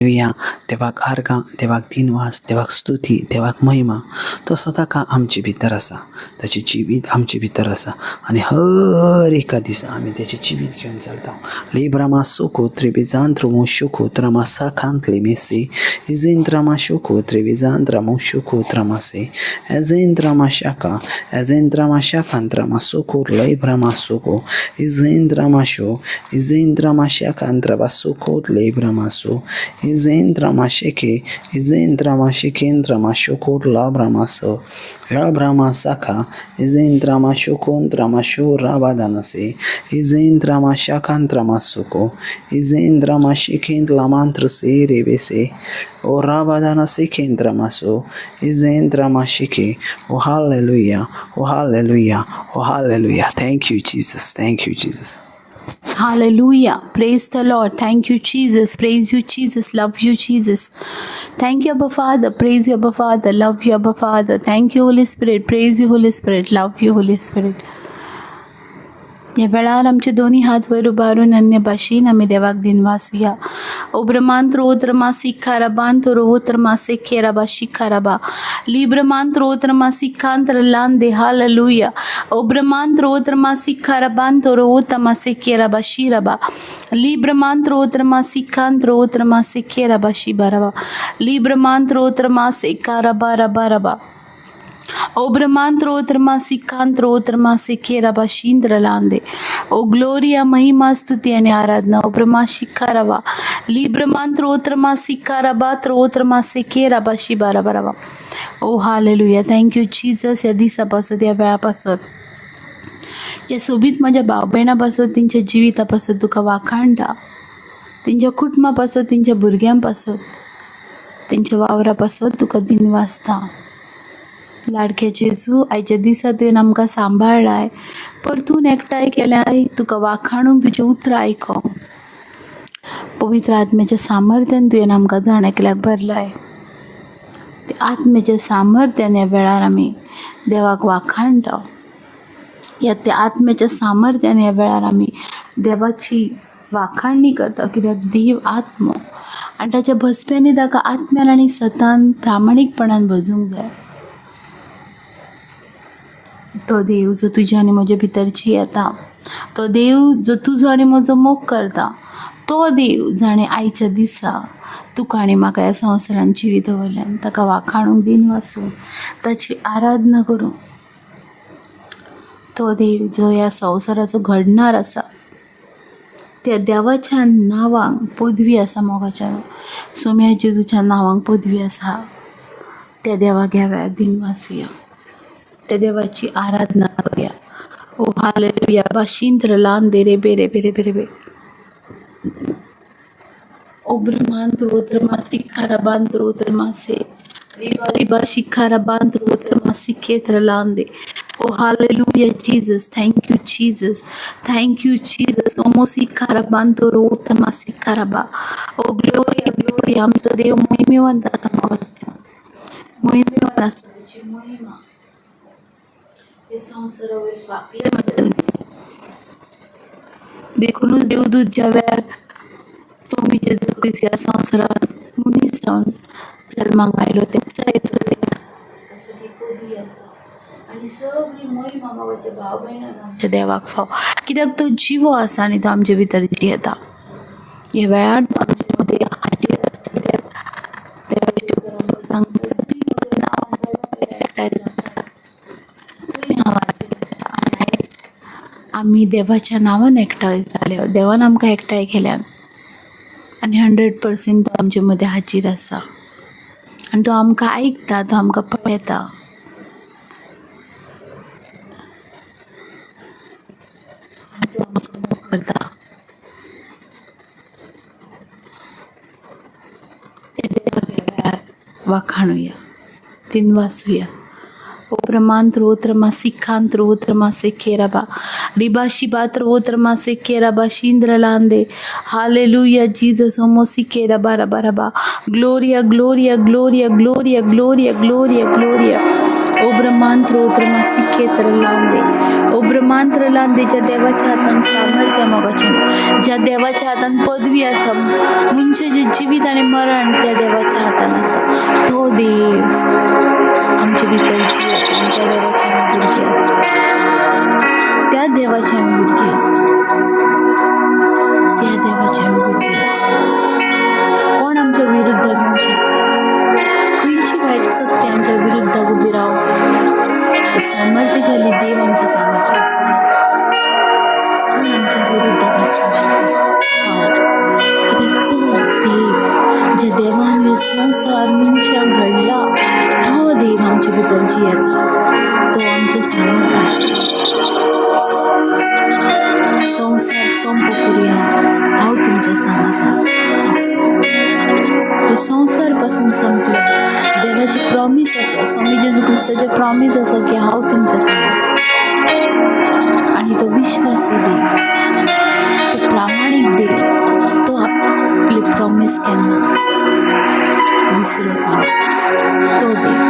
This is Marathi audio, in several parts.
हालेलुया. देवाक आर्गां, देवाक दिनवास, देवाक स्तुती, देवाक महिमा. तो सदां काळ आमचे भितर आसा. ताचें जिवीत आमचे भितर आसा आनी हर एका दिसा आमी तेचें जिवीत घेवन चलता. लेब्रामा सोको त्रेबेजान त्रमो शोको त्रमासा खांतले मेसे इजेंद्रामा शोको त्रेबेजान त्रमो शोको त्रमासे एजेंद्रामा शाका एजेंद्रामा शाकांद्रामा सोको लेब्रामा सोको इजेंद्रामा शो इजेंद्रामा शाकांद्रामा सोको लेब्रामा सो इजेंद्रामा शेके इजेंद्रामा शेकेंद्रामा शोको लाब्रामा सो लाब्रामा साका इजेंद्रामा शोकोंद्रामा शो राबादानसे इजेंद्रामा शाकांद्रामा सोको इजेंद्रामा शेकेंद्रामांत्र से रेबेसे O rabadana sekendrama so izendrama shike. Oh hallelujah. Oh hallelujah. Oh hallelujah. Thank you Jesus. Thank you Jesus. Hallelujah. Praise the Lord. Thank you, Jesus. Praise you, Jesus. Love you, Jesus. Thank you, Abba Father. Praise you, Abba Father. Love you, Abba Father. Thank you, Holy Spirit. Praise you, Holy Spirit. Love you, Holy Spirit. या वेळार आमचे दोन्ही हात वयर उबारून अन्य भाशेन आमी देवाक दिनवासुया. ओब्रमांत रोत्रमा सिखाराबांत रोत्रमा सेखेराबा शिखाराबा लिब्रमांत रोत्रमा सिखांत्र लांदे हालेलुया. ओब्रमांत रोत्रमा सिखाराबांत रोत्रमा सेखेराबा शिराबा लिब्रमांत रोत्रमा सिखांत रोत्रमा सेखेराबा शिबाराबा लिब्रमांत रोत्रमा सेखाराबा रबा रबा Obramantro sikantro sekera shindra lande. O gloria महिमा स्तुति आणि आराधना ओब्रमा शिखारावा लिब्रमंत्रो सिखाराबा त्रोत्रमा सेकेराबा शिबाराबारावा. ओ हालेलुया. Thank you Jesus. या दिसापासून या वेळापासून या सोबीत माझ्या भाव बहिणापासून त्यांच्या जिवितापासून तुका वाखाणटा. त्यांच्या कुटुंबापासून त्यांच्या भुरग्यांपासून त्यांच्या वावरापासून तुका दिनवासता. लाडक्या जेजू आयच्या दिसा तुवें आमकां सांबाळलाय. परतून एकठांय केल्याय तुका वाखाणूंक तुजें उतर आयकोंक. पवित्र आत्म्याच्या सामर्थ्यान तुवें आमकां जाण एकल्याक भरलाय. ते आत्म्याच्या सामर्थ्यान ह्या वेळार आमी देवाक वाखाणटा. या त्या आत्म्याच्या सामर्थ्यान ह्या वेळार आमी देवाची वाखाणणी करता. कित्याक देव आत्मो आनी ताच्या भस्म्यांनी ताका आत्म्यान आनी सतान प्रामाणीकपणान भजूंक जाय. तो देव जो तुझ्या आणि म्हज्या भितरची येता. तो देव जो तुजो आनी म्हजो मोग करता. तो देव जाणें आयच्या दिसा तुका आनी म्हाका ह्या संवसारान जिवीत दवरल्यान ताका वाखाणूंक दिन वासून ताची आराधना करूं. तो देव जो ह्या संवसाराचो घडणार आसा त्या देवाच्या नांवांक पदवी आसा. मोगाच्या सोम्या जेजूच्या नांवांक पदवी आसा. त्या देवाक ह्या वेळार दिन वासूया. त्या देवाची आराधना करूया. ओ हालेलुया. बाशिंद्र लांदे रे बेरे बेरे बेरे बे ओब्रमांत रोत्रमा सिखाराबांत रोत्रमा से रिबा रिबा शिखाराबांत रोत्रमा सिखेत्र लांदे. ओ hallelujah Jesus. Thank you Jesus. Thank you Jesus. ओमो सिखाराबांत रोत्रमा सिखाराबा. ओ ग्लोरिया ग्लोरिया. आमचो देव महिमेवंत आसा. महिमेवंत आसा. ताची महिमा हे संवसारावयर फाकले माझ्या देखूनच देवदूत ज्या वेळार सोमी जेजू ख्रिस्त ह्या संवसारात मनीस जावन जल्माक आयलो तेंचा सगळी पदवी आसा आनी सगळी महिमा बाबाच्या भाव भयणांक आमच्या देवाक फाव. कित्याक तो जिवो आसा आनी तो आमचे भितर जियेता. ह्या वेळार तो आमचे मदीं हाजीर आसता. देवाचे सांगता आम्ही देवाच्या नावान एकठांय जाले. देवान आमकां एकठांय केल्यान आनी 100% तो आमचे मदें हाजीर आसा. आनी तो आमकां आयकता. तो आमकां पळयता. आनी तो आमचो मोग करता. वाखाणुया. दिनवासूया. ओब्रमांत रोत्रमा सिखांत रोत्रमा सेखेराबा रिबा शिबात रोत्रमा सेखेराबा शिंद्र लांदे. Hallelujah Jesus. ओमो सिखेराबा रबा रबा. Gloria gloria gloria gloria gloria gloria gloria. ब्रह्मांत्र मासिकेत्र लांदे ओ ब्रह्मांत्र लांदे ज्या देवाच्या हातान सामर्थ्य मोगाचें ज्या देवाच्या हातान पदवी आसा म्हणजे जे जिवीत आनी मरण त्या देवाच्या हातान आसा तो देव आमचे भितर जियेता त्या देवाचे आमी भुरगे आसा त्या देवाचे आमी भुरगे आसा त्या देवाचे आमी भुरगे आसा कोण आमच्या विरुद्ध घेवंक शकता खंयची वायट शक्ती आमच्या विरुद्धाक उबी रावंक शकता सामर्थ्यशाली देव आमच्या सांगात आसा कोण आमच्या विरुद्धाक आसूंक शकता कित्याक तो देव ज्या देवान ह्यो संवसार मनशाक घडला तो देव आमचे भितर जियेता तो आमच्या सांगात आसा संवसार सोंपपर्यंत हांव तुमच्या सांगात आसा हे संवसार पासून संपले देवाची प्रॉमिस आसा स्वामी जेजू क्रिस्ताचे प्रॉमिस आसा की हांव तुमच्या सांगात आनी तो विश्वासी देव तो प्रामाणीक देव तो आपली प्रॉमिस केन्ना विसरूचो ना तो देव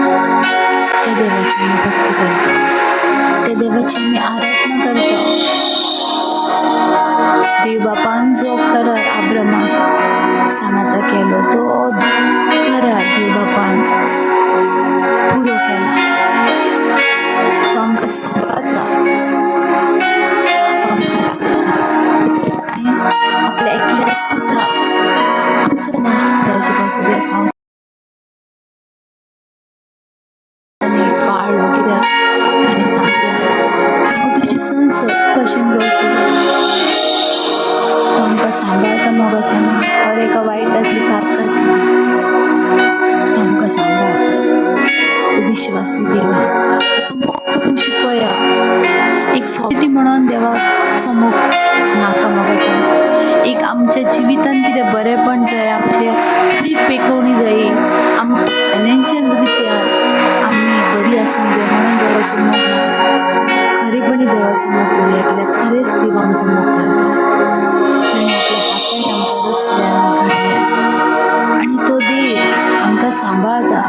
त्या देवाची आमी भक्ती करता त्या देवाची आमी आराधना करता देव बापान जो करार आब्रामाक सांगाता केलो तो करार देव बापान पुरो केला तो आमकां सांबाळटा आपल्या एकल्याच पुताक आमचो नाश करचे पासून ह्या संवसारांनी पाळलो कित्याक ताणें सांगलें हांव तुजी संसद भशेन करतलो तो आमकां सांबाळटा मोगाचें हर एका वायटांतली पातकांतली तो आमकां सांबाळटा तो विश्वासी देवा ताचो मोग करून शिकोया एक फावटी म्हणून देवाचो मोग नाका मोगाचें एक आमच्या जिवितान कितें बरेंपण जाय आमचे बरी पेकोवणी जायी आमकां फायनान्शियल रित्या आमी बरी आसूंक जाय म्हणून देवाचो मोग नाका खरेपणी देवाचो मोग करुया कित्याक खरेंच देव आमचो मोग करता ताणें आपल्या हातान आमकां रचल्या घडल्या आनी तो देव आमकां सांबाळटा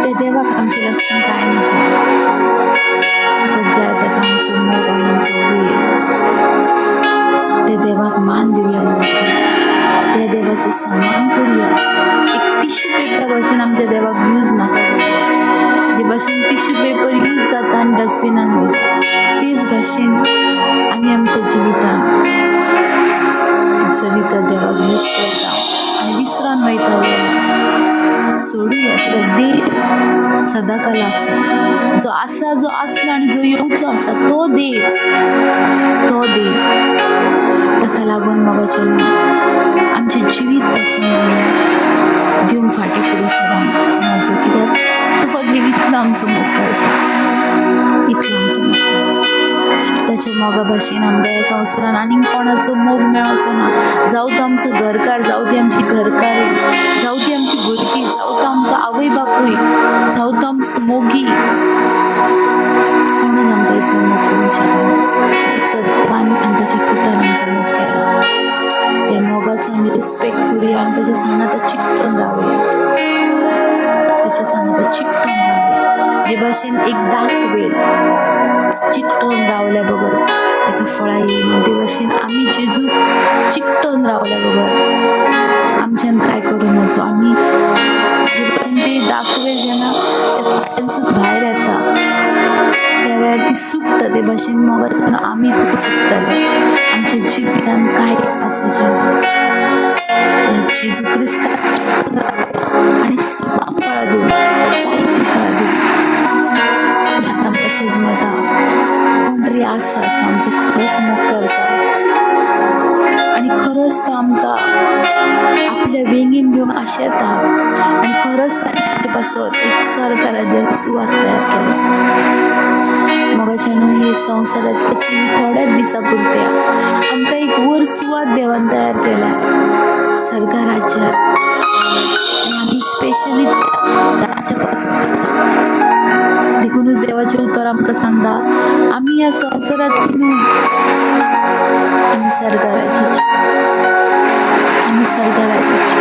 त्या देवाक आमचे लक्षांत कांय नाका फकत जाय ताका आमचो मोग आनी आमचो वेळ त्या देवाक मान दिवया मोगाचें त्या देवाचो सन्मान करुया एक टिश्यू पेपरा भशेन आमच्या देवाक यूज नाका करुया जे भाशेन टिश्यू पेपर यूज जाता आनी डस्टबिनान वयता तेच भाशेन आमी आमच्या जिवितान जरी तर देवाक यूज करता आनी विसरान वयता वयला सोडुया कित्याक देव सदाकाल आसा जो आसला आनी जो येवचो आसा तो देव ताका लागून मोगाचें आमचें जिवीत पासून आमी दिवंक फाटीं फुडें सरोंक नजो कित्याक तो देव इतलो आमचो मोग करता इतलो आमचो मोग करता त्याच्या मोगा भाशेन आमकां ह्या संवसारान आनीक कोणाचो मोग मेळचो ना जावं तो आमचो घरकार जावं ती आमची घरकार जावं ती आमची भुरगीं जावं तो आमचो आवय बापूय जावं तो आमचो मोगी कोणूच आमकां इतलो मोग करूंक शकना जितलो देवान आनी ताच्या पुतान आमचो मोग केला त्या मोगाचो आमी रिस्पेक्ट करुया आनी ताच्या सांगाता चिकटून रावया ताच्या सांगाता चिकटून रावया जे भाशेन एक दाखवेल चिकटून रावल्या बगर ताका फळां येयना ते भाशेन आमी जेजूक चिकटून रावल्या बगर आमच्यान कांय करूं नजो आमी जे भाशेन ते दाखवेल जेन्ना त्या फाटल्यानसून भायर येता त्या वेळार ती सुकता ते भाशेन मोगाच्यान आमी पण सुकतले आमच्या जिवितान कांयच आसचें ना जेजू क्रिस्ताक आनी सुपां फळां दिवं जायतीं फळां दिवं आतां आमकां सजमता कोण तरी आसा जो आमचो खरोच मोग करता आनी खरोच तो आमकां आपल्या वेंगीन घेवंक आशेता आनी खरोच ताणें आमचे पासून एक स्वर्ग राज्याची सुवात तयार केल्या मोगाच्यान हे संवसाराच्या थोड्याच दिसा पुरत्या आमकां एक वर सुवात देवान तयार केल्या स्वर्ग राज्यात आनी आमी स्पेशली राज्या पासून देखूनच देवाचें उतर आमकां सांगता आमी ह्या संवसारांतली न्हय आमी स्वर्ग राज्याची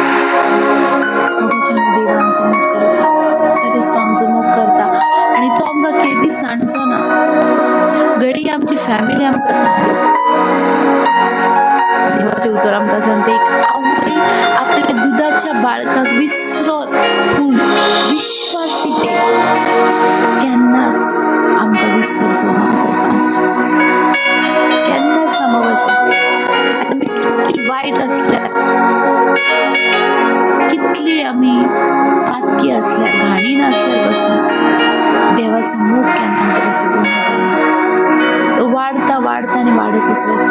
मोगाच्यान देव आमचो मोग करता खरेंच तो आमचो मोग करता आनी फॅमिली आमकां सांगता, देवाचें उतर आमकां सांगता एक आवय आपल्या दुधाच्या बाळकाक विसरत पूण विश्वास दिते केन्नाच आमकां विसरचो ना केन्नाच ना मग अशें कितली वायट आसल्यार कितली आमी पातकी आसल्यार घाणीन आसल्यार पासून देवाचो मोग केन्ना आमचे पासून उणो जायना. तो वाडता वाडता आनी वाडतच वता.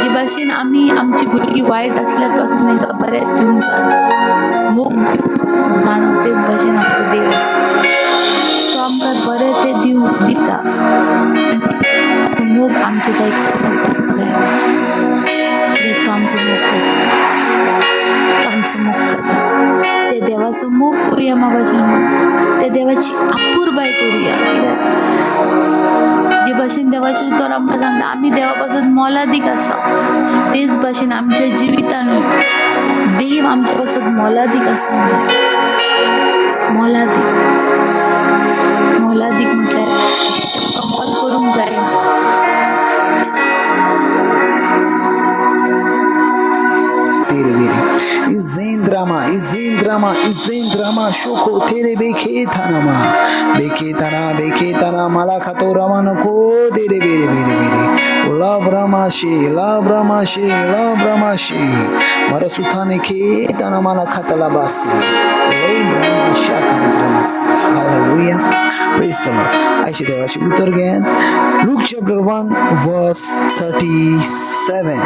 जे भाशेन आमी आमची भुरगीं वायट आसल्यार पासून तांकां बरें दिवन जाणा मोग दिवन जाणा तेच भाशेन आमचो देव आसा. तो आमकां बरें तें दिता आनी तो मोग आमचे जाय केन्नाच उणो जायना. कित्याक तो आमचो मोग करता, तो आमचो मोग करता. त्या देवाचो मोग करुया मोगाच्यान, त्या देवाची आपुरबाय करुया. कित्याक जे भाशेन देवाचें उतर आमकां सांगता आमी देवा पासून मोलादीक आसा, तेच भाशेन आमच्या जिवितानूय देव आमचे पासून मोलादीक आसूंक जाय. मोलादीक मोलादीक म्हटल्यार मोल करूंक जायना. Izendrama shoko tere beketana malakato ramana ko dere bere labrama she marasutane ke tana malakatala basi labrama shakantramas. Hallelujah, praise the Lord. Aisha devachi utar gyan Luke chapter 1 verse 37.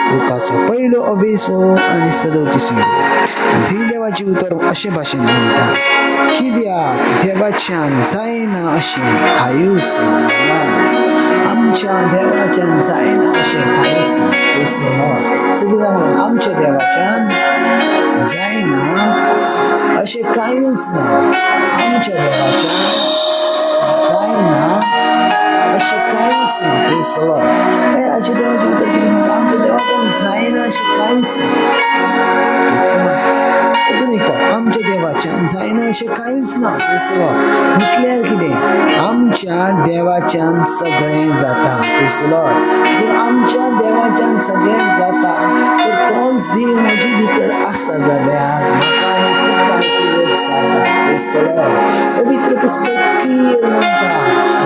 लुकाचो पहिलो अभेसो आणि 37. थंय देवाची उतर अशे भाशेन म्हणटा कित्याक देवाच्यान जायना अशें कांयूच ना. आमच्या देवाच्यान जायना अशें कांयूच ना. सगळीं जाणां आमच्या देवाच्यान जायना अशें कांयूच ना. आमच्या देवाच्यान जायना अशें कांयच ना. Praise the Lord. आजच्या देवाचें उतर कितें सांगता आमच्या देवाच्यान जायना अशें कांयच ना. आमच्या देवाच्यान जायना अशें कांयच ना. Praise the Lord. म्हटल्यार कितें आमच्या देवाच्यान सगळें जाता. Praise the Lord. जर आमच्या देवाच्यान सगळें जाता तर तोच देव म्हजे भितर आसा जाल्यार म्हाका आनी तुका दिवस जाता. Praise the Lord. पवित्र पुस्तक क्लियर म्हणटा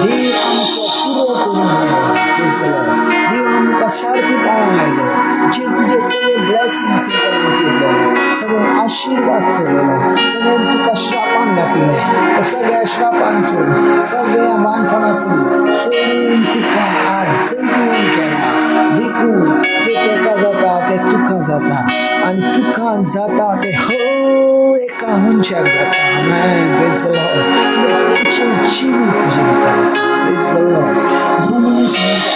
देव आमचो पुरो करून आयलो. Praise the Lord. देव आमकां शार्ती पावोंक आयलो. जे तुजे सगळे ब्लेसिंग्स सगळे आशिर्वाद चलयलो, सगळ्यान तुका श्रापान घातले, त्या सगळ्या श्रापांसून सगळ्या मानफणासून सोडून तुका आज जैतून केला. देखून जे तेका जाता ते तुका जाता आनी तुका जाता ते हर एका मनशाक जाता. आमेन. Praise the Lord. तेचें जिवीत तुजे भितर आसा. Praise the Lord. जो मनीस म्हणटा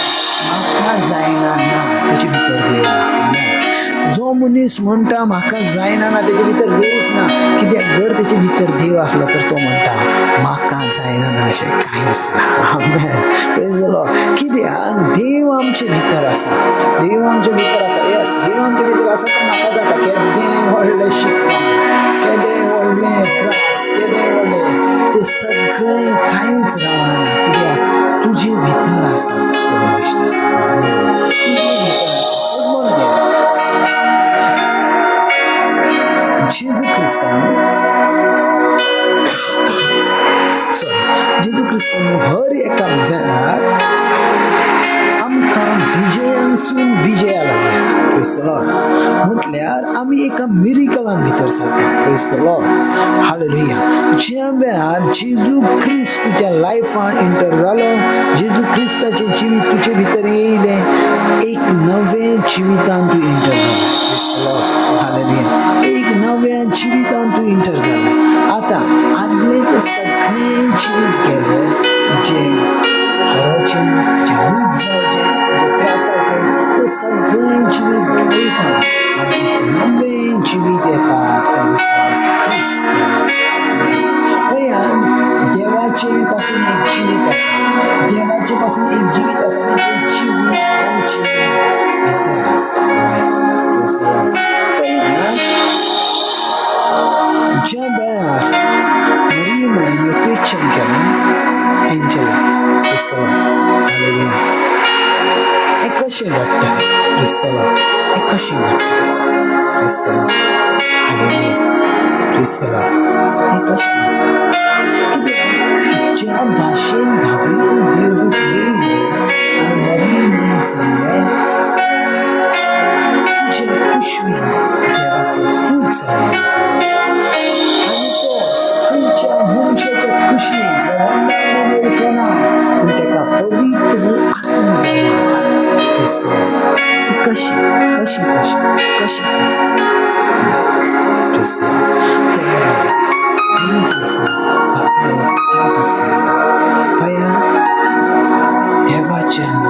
म्हाका जायना ना तेचे भितर देव ना. जो मनीस म्हणटा म्हाका जायना ना तेचे भितर देवच ना. कित्याक जर तेचे भितर देव आसलो तर तो म्हणटा म्हाका जायना ना अशें कांयच ना. आमेन. Praise the Lord. कित्याक देव आमचे भितर आसा. देव आमचे भितर आसा. यस, देव आमचे भितर आसा तर म्हाका जाता केदें व्हडलें शिकपाक, केदें व्हडलें त्रास, केदें व्हडलें ते सगळें कांयच रावना. कित्याक तुजे भितर आसा तो बलिश्ट आसा. तुजे भितर आसा. समजून घे. जेजू क्रिस्तान हर एका वेळार आमकां विजयांसून विजयाला गेला. Praise the Lord. म्हटल्यार आमी एका मिरिकलान भितर सरता. Praise the Lord. हालेलुया. ज्या वेळार जेजू ख्रिस्त तुज्या लायफान एंटर जालो, जेजू ख्रिस्ताचें जिवीत तुजे भितर येयलें, एक नवें जिवितान तूं एंटर जाला. Praise the Lord. हालेलुया. एक नव्या जिवितान तूं एंटर जाला. आतां आदलें तें सगळें जिवीत गेलें जे हरोचें, जे लूज जावचें, जे त्रासाचें, तें सगळें जिवीत वयता आनी एक नवें जिवीत येता. ख्रिस्त पळयात देवाचे पासून एक जिवीत आसा. देवाचे पासून एक जिवीत आसा आनी तें जिवीत आमचे भितर आसा. ज्या वेळार मरियमान क्वेश्चन केलें एंजलाक. हालेलुया. कशें घडटलें क्रिस्तवा हें कशें घडटलें क्रिस्तवा हालेलुया क्रिस्तवा हें कशें घडटलें कित्याक ज्या भाशेन गाब्रिएल देव येयलो आनी मरियमीन सांगलें तुज्या कुशवेन देवाचो पूत जावन आनी तो खंयच्या मनशाच्या कुशीन वंदावणेन येवचो ना पूण तेका पवित्र आत्मा जावन क्रिस्तवा ही कशी कशी कशी कशी क्रिस्तवा तेव्हा एंजल सांगता गाब्रिएल देव सांगता पया देवाच्यान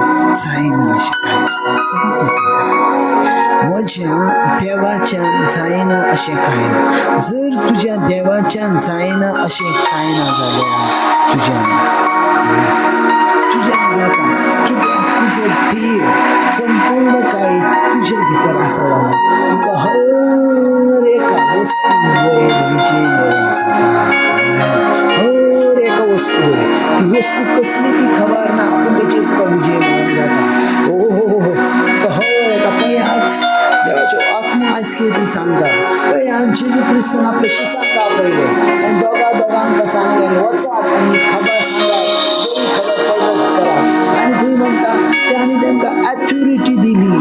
जायना अशें कांयच ना सदांच म्हणटा म्हज्या देवाच्यान जायना अशें कांय ना जर तुज्या देवाच्यान जायना अशें कांय ना जाल्यार तुज्यान जाता कित्याक तुजो देव संपूर्ण कांय तुज्या भितर आसला तुका हर एका वस्तू वयर विजय मेळोवंक जाता हर एका वस्तू वयर ती वस्तू कसली ती खबर ना पूण तेचेर तुका विजय मेळोवंक जाता हो तुका हर एका पळयात देवाचो आत्मा आयज कितें तरी सांगता पळयात जेजू क्रिस्तान आपल्या शिसांक आपयले आनी दोगांक सांगलें आनी वचात आनी खबर सांगात बरी खबर प्रगट करा आनी थंय म्हणटा तांणी तांकां ऑथॉरिटी दिली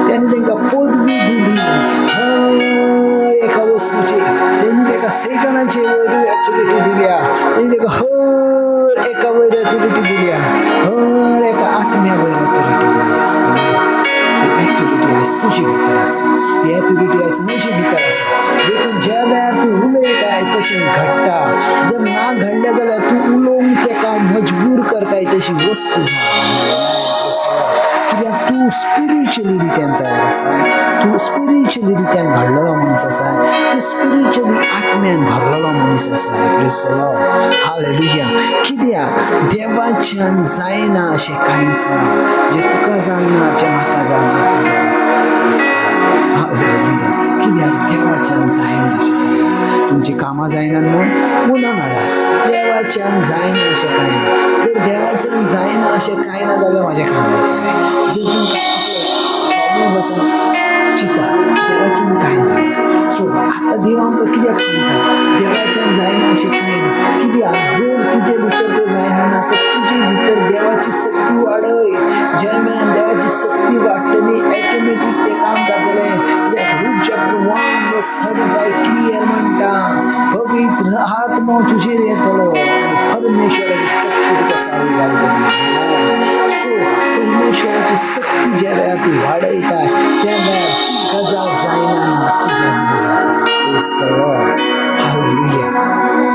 तांणी तांकां पदवी दिली हर एका वस्तूची तांणी ताका सैतानाचे वयर ऑथॉरिटी दिल्या तांणी ताका हर एका वयर ऑथॉरिटी दिल्या हर एका आत्म्या वयर ऑथॉरिटी दिल्या ऑथॉरिटी आयज तुजे भितर आसा ही ऑथॉरिटी आयज म्हजे भितर आसा देखून ज्या वेळार तूं उलयताय तशें घडटा जर ना घडलें जाल्यार तूं उलोवंक तेका मजबूर करताय तशी वस्तू कित्याक तूं स्पिरिच्युअली रित्यान तयार आसा तूं स्पिरिच्युअली रित्यान घडलेलो मनीस आसा तूं स्पिरिच्युअली आत्म्यान भरलेलो मनीस आसा प्रेज द लॉर्ड हालेलुया कित्याक देवाच्यान जायना अशें कांयच ना जें तुका जायना जें म्हाका जायना हालेलुया कित्याक देवाच्यान जायना अशें कांय ना तुमची कामां जायना न्हू मुनां हाडात देवाच्यान जायना अशें कांय ना जर देवाच्यान जायना अशें कांय ना जाल्यार म्हाजें काम जातलें जर तुमकां प्रॉब्लम आसा चिंता देवाच्यान कांय ना सो आतां देव आमकां कित्याक सांगता देवाच्यान जायना अशें कांय ना कित्याक जर तुजे भितर तें जायना ना तर तुजे भितर देवाची शक्ती वाडय ज्या वेळार देवाची शक्ती वाडटली ऑटोमॅटीक तें काम जातलें कित्याक रूट चॅप्टर 1 वर्स 35 क्लियर म्हणटा पवित्र आत्मा तुजेर येतलो आनी परमेश्वराची शक्ती तुका सावी घालतली सो परमेश्वराची शक्ती ज्या वेळार तूं वाडयता त्या वेळार जी गजाल जायना ना ती गजाल जाता praise the Lord hallelujah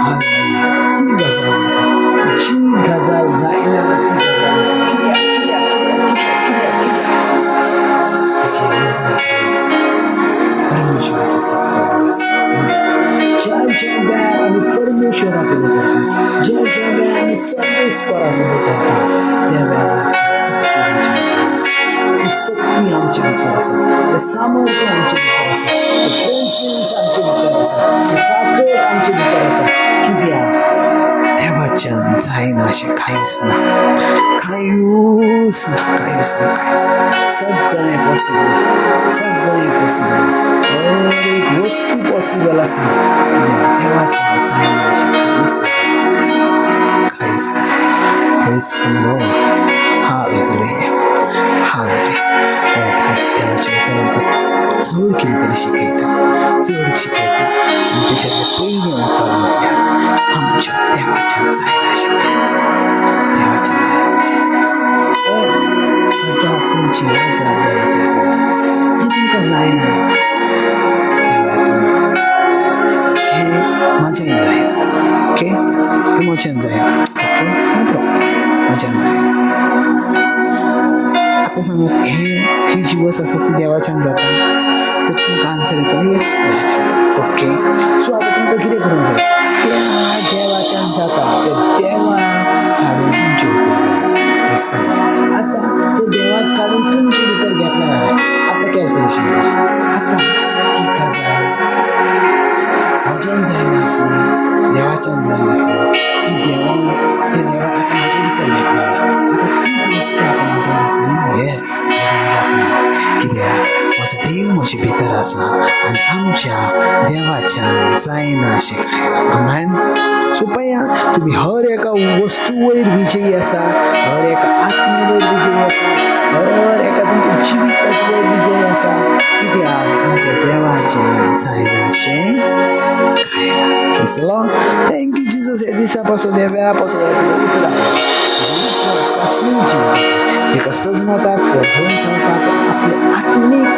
hallelujah ती गजाल जाता जी गजाल जायना ना ती गजाल कित्याक कित्याक कित्याक कित्याक कित्याक ताचें रिजन कितें आसा परमेश्वराची शक्ती आसा ज्या ज्या वेळार आमी परमेश्वराक उलो करता ज्या ज्या वेळार आमी सर्वेस्पराक उलो करता त्या वेळार ती शक्ती आमच्या भितर आसा तें सामर्थ्य आमच्या भितर आसा प्रेझन्स आमच्या भितर आसा ती ताकद आमच्या भितर आसा कित्याक देवाच्यान जायना अशें कांयच ना कांयूच ना कांयूच ना कांयूच ना सगळें पॉसिबल सगळें पॉसिबल हर एक वस्तू पॉसिबल आसा कित्याक देवाच्यान जायना अशें कांयच ना कांयच ना praise the Lord hallelujah hallelujah देवाच्या भितर आमकां चड कितें तरी शिकयता आनी तेच्यातलें पयलीं आमकां म्हणल्या आमच्या देवाच्यान जायना अशें कांयच ना देवाच्यान जायना अशें सदां तुमची नजर देवाच्या कडेन जी तुमकां जायना हें म्हाज्यान जायना ओके हें म्हज्यान जायना ओके नो प्रॉब्लम म्हज्यान जायना आतां सांगात ही जी वस्त आसा ती देवाच्यान जाता तर तुमकां आन्सर येतलो येस देवाच्यान जाता ओके सो आतां तुमकां कितें करूंक जाय त्या देवाच्यान जाता ते देवाक काडून तुमचे भितर घेवचा आतां ते देवाक काडून तुमचे भितर घेतला जाल्यार आतां कॅल्क्युलेशन करा आतां ती गजाल म्हज्यान जायना आसली देवाच्यान जायना आसली ती देवाक आतां म्हाज्या भितर घेतला म्हाका तीच वस्त आतां म्हाज्यान जातली येस म्हाज्यान जाता आमचे भितर आसा आणि आमच्या देवाच्या जायना शिकायला आमेन. सो पया तुम्ही हर एका वस्तू वयर विजयी आसा, हर एका आत्मे वयर विजयी आसा, हर एका तुमच्या जिविताचे वयर विजयी आसा. कित्याक तुमच्या देवाच्या जायना शिकायला. थँक्यू जीसस या दिसापासून या वेळापासून उतरा जिविताचे जेका सजमतात किंवा घेऊन चलतात आपले आत्मीक